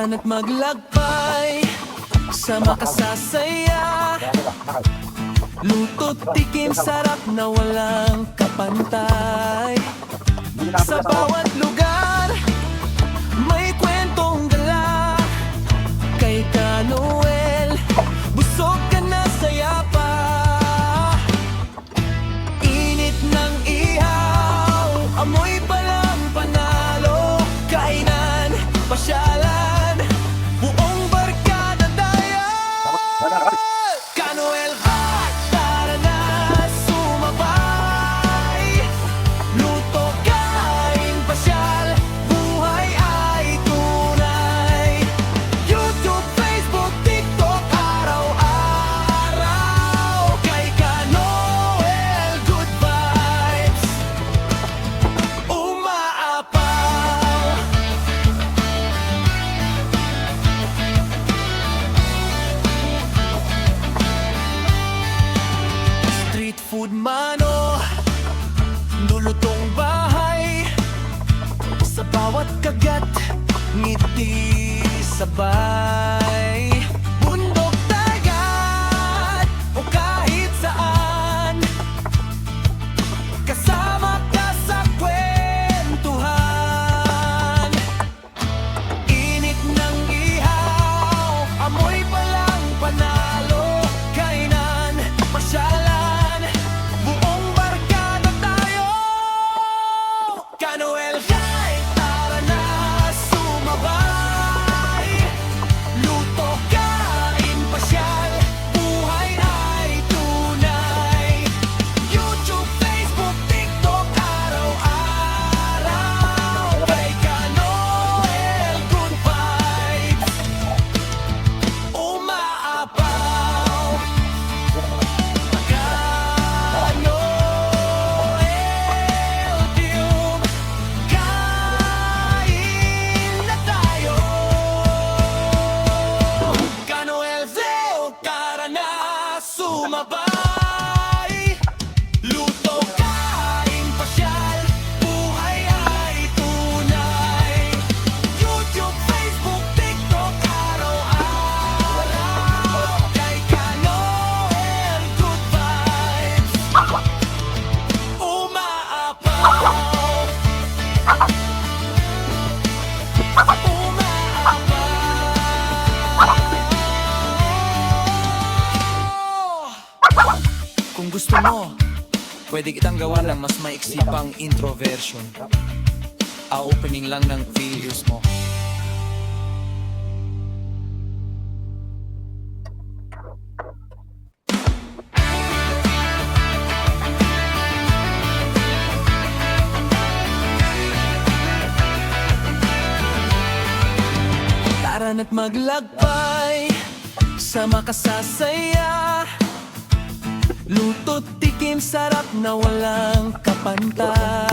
Tara na't maglakbay sa makasasaya. Luto't tikim, sarap na walang kapantay. Sa bawat lugar may kwentong dala. Kay Ka-Noel, busog ka na, saya pa. Init ng ihaw, amoy palang panalo. Kainan, pasyalan, buong barkada tayo. Ka-Noel, tara na sumabay. Luto, kain, pasyal, buhay ay tunay. YouTube, Facebook, TikTok, araw-araw. Kay Ka-Noel, good vibes umaapaw. Street food man o lulutong bahay, sa bawat kagat ngiti sabay. Bundok, dagat o kahit saan, kasama ka sa kwentuhan. Init ng ihaw, amoy palang panalo. Kainan, pasyalan, buong barkada tayo. Ka-Noel, tara na sumabay. Luto, kain, pasyal, buhay ay tunay. YouTube, Facebook, TikTok, araw-araw. Kay Ka-Noel, good vibes umaapaw. Ka-Noel Tube, kain na tayo. Ka-Noel Tube, tara na sumabay. Luto, kain, pasyal, buhay ay tunay. YouTube, Facebook, TikTok, araw-araw. Kay Ka-Noel, good vibes umaapaw. Umaapaw. Kung gusto mo, pwede kitang gawa ng mas maiksi pang intro version. Opening lang ng videos mo. Tara na't maglakbay sa makasasaya. Luto't tikim, sarap na walang kapantay.